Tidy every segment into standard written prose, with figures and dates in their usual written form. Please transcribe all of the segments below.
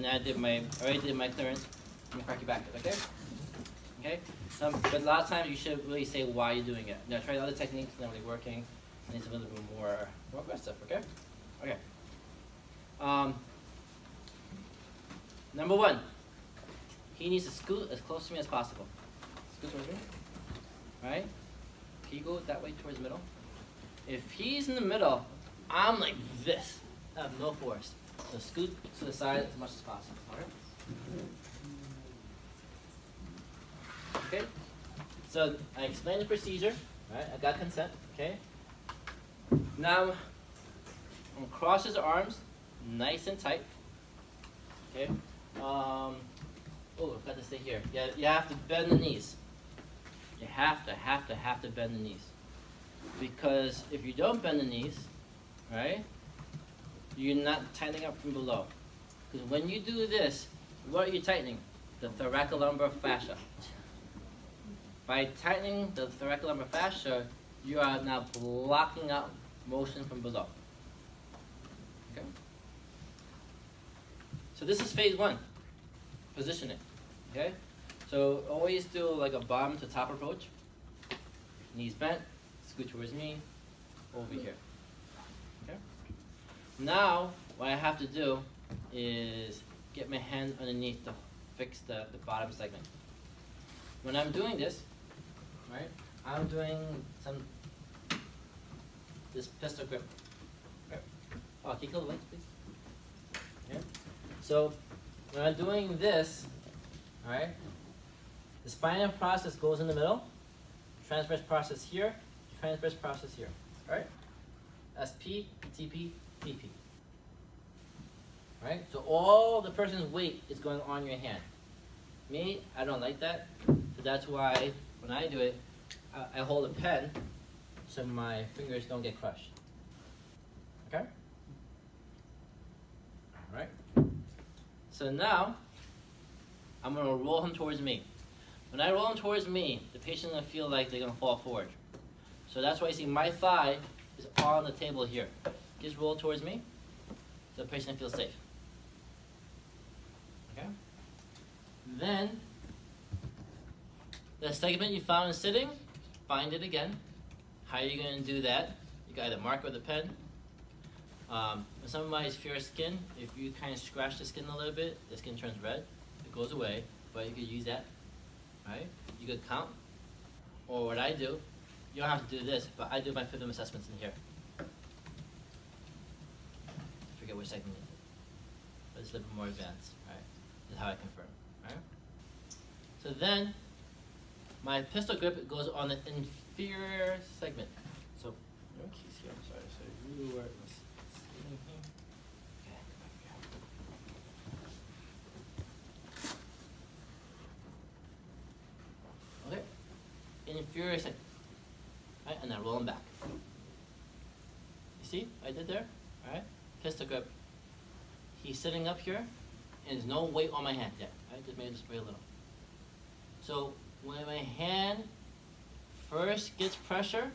and I already did my clearance. I'm gonna crack you back, okay? Okay? But a lot of times you should really say why you're doing it. Now try other techniques, not really working. I need something a little bit more aggressive, okay? Okay. Number one, he needs to scoot as close to me as possible. Scoot towards me. Right? Can you go that way towards the middle? If he's in the middle, I'm like this. I have no force. So scoot to the side as much as possible. Alright? Okay? So I explained the procedure. Right? I got consent. Okay? Now I'm gonna cross his arms nice and tight. Okay? Oh, I've got to stay here. Yeah, you have to bend the knees. You have to bend the knees. Because if you don't bend the knees, right, you're not tightening up from below. Because when you do this, what are you tightening? The thoracolumbar fascia. By tightening the thoracolumbar fascia, you are now blocking out motion from below. Okay? So this is phase one, positioning. Okay? So always do like a bottom to top approach. Knees bent, scoot towards me, over here. Okay? Now, what I have to do is get my hand underneath to fix the bottom segment. When I'm doing this, right, I'm doing this pistol grip. Right. Oh, can you go the legs, please? Yeah. So when I'm doing this, all right, the spinal process goes in the middle, transverse process here, transverse process here. All right? SP, TP, PP. All right? So all the person's weight is going on your hand. Me, I don't like that. So that's why when I do it, I hold a pen so my fingers don't get crushed. Okay? All right? So now, I'm going to roll him towards me. When I roll him towards me, the patient's going to feel like they're going to fall forward. So that's why you see my thigh is on the table here. Just roll towards me so the patient feels safe. Okay? Then, the segment you found in sitting, find it again. How are you going to do that? You can either mark with a pen. When somebody's fair skin, if you kind of scratch the skin a little bit, the skin turns red. It goes away, but you could use that. Right? You could count. Or what I do, you don't have to do this, but I do my rhythm assessments in here. I forget which segment it is. But it's a little bit more advanced, right? This is how I confirm, right? So then, my pistol grip goes on the inferior segment. So, no keys here, I'm sorry. So you were sitting here. Okay. Inferior segment. Right, and then roll them back. You see what I did there? Alright? Pistol grip. He's sitting up here, and there's no weight on my hand yet. Right? Just made this way a little. So when my hand first gets pressure,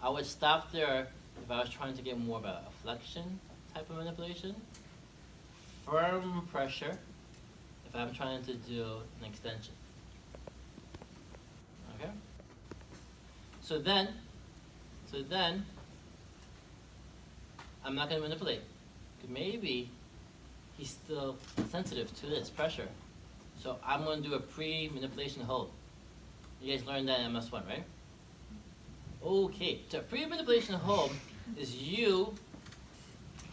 I would stop there if I was trying to get more of a flexion type of manipulation. Firm pressure if I'm trying to do an extension. Okay? So then, I'm not going to manipulate. Maybe he's still sensitive to this pressure. So I'm going to do a pre-manipulation hold. You guys learned that in MS1, right? Okay, so pre-manipulation hold is you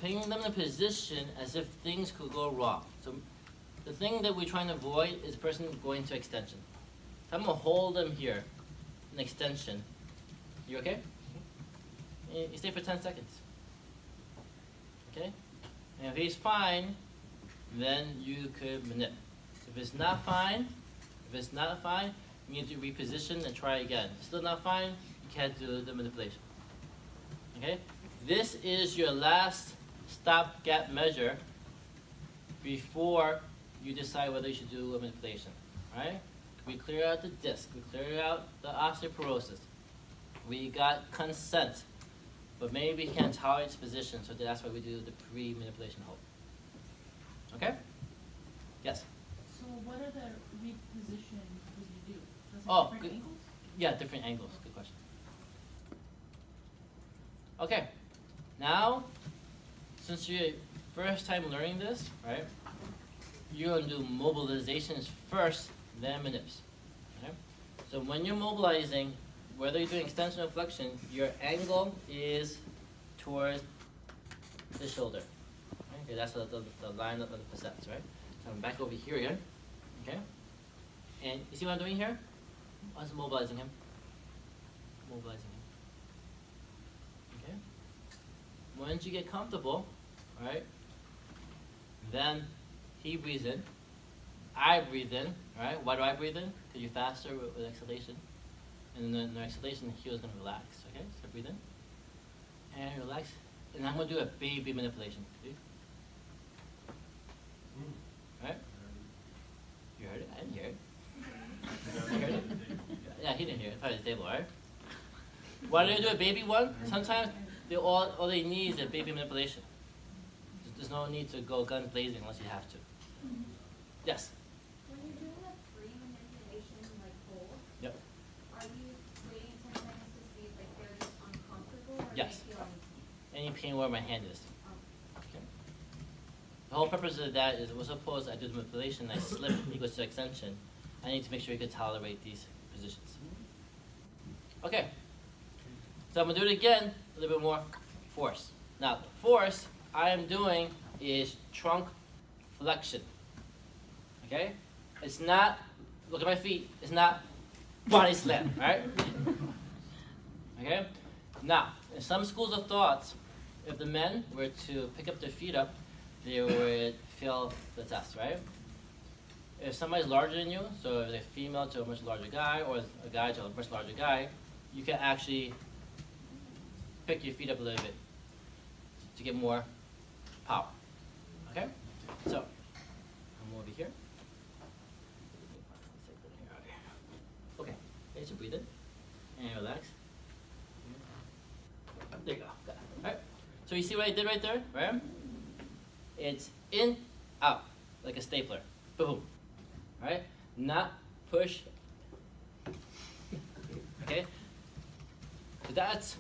putting them in a position as if things could go wrong. So the thing that we're trying to avoid is the person going to extension. So I'm going to hold them here, an extension. You okay? You stay for 10 seconds. Okay? And if he's fine, then you could manip. If it's not fine, you need to reposition and try again. Still not fine, you can't do the manipulation. Okay? This is your last stopgap measure before you decide whether you should do a manipulation. Alright? We clear out the disc, we clear out the osteoporosis. We got consent, but maybe he can't tolerate his position, so that's why we do the pre-manipulation hold. Oh, different good. angles? Yeah, different angles. Good question. Okay, now, since you're first time learning this, right, you're gonna do mobilizations first, then manips. Okay? So when you're mobilizing, whether you're doing extension or flexion, your angle is towards the shoulder. Okay, that's the line of the facets, right? So I'm back over here again. Okay? And you see what I'm doing here? I was mobilizing him. Mobilizing him. Okay? Once you get comfortable, right? Then he breathes in. I breathe in, right? Why do I breathe in? Because you're faster with exhalation. And then the exhalation, the heel is going to relax. Okay? So breathe in. And relax. And I'm going to do a baby manipulation. See? Right? You heard it? I didn't hear it. You heard it? Yeah, he didn't hear it. Probably the table, right? Why do you do a baby one? Sometimes all they need is a baby manipulation. There's no need to go guns blazing unless you have to. Yes? When you're doing a free manipulation like hold, Yep. are you waiting 10 seconds to see if like they're just uncomfortable or Yes. do they feel Any pain where my hand is. um, Okay. The whole purpose of that is, well, suppose I do the manipulation, I slip, he goes to extension. I need to make sure he can tolerate these positions. Okay. So I'm going to do it again, a little bit more force. Now, the force I am doing is trunk flexion. Okay? It's not, look at my feet, it's not body slam, right? Okay? Now, in some schools of thought, if the men were to pick up their feet up, they would fail the test, right? If somebody's larger than you, so if they're female to a much larger guy, or a guy to a much larger guy, you can actually pick your feet up a little bit to get more power. Okay? So, I'm over here. Okay, okay, so breathe in and relax. There you go. Got it. Alright. So you see what I did right there? Right? It's in, out, like a stapler. Boom. Right? Not push. Okay? So that's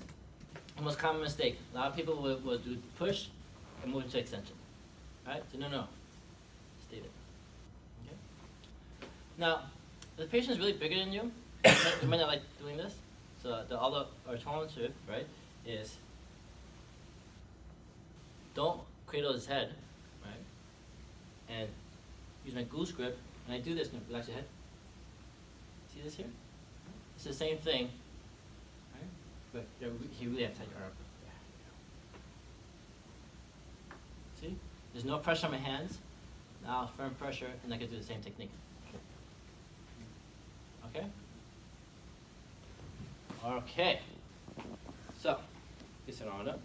the most common mistake. A lot of people will do push and move into extension. Right? So no. Stay there. Okay? Now, if the patient is really bigger than you, you might not like doing this. So our tolerance, right, is don't cradle his head, right? And use my goose grip, and I do this, and relax your head. See this here? It's the same thing, right? But you really have to tighten your arm. See? There's no pressure on my hands. Now firm pressure, and I can do the same technique. Okay? Okay. So, get it on up.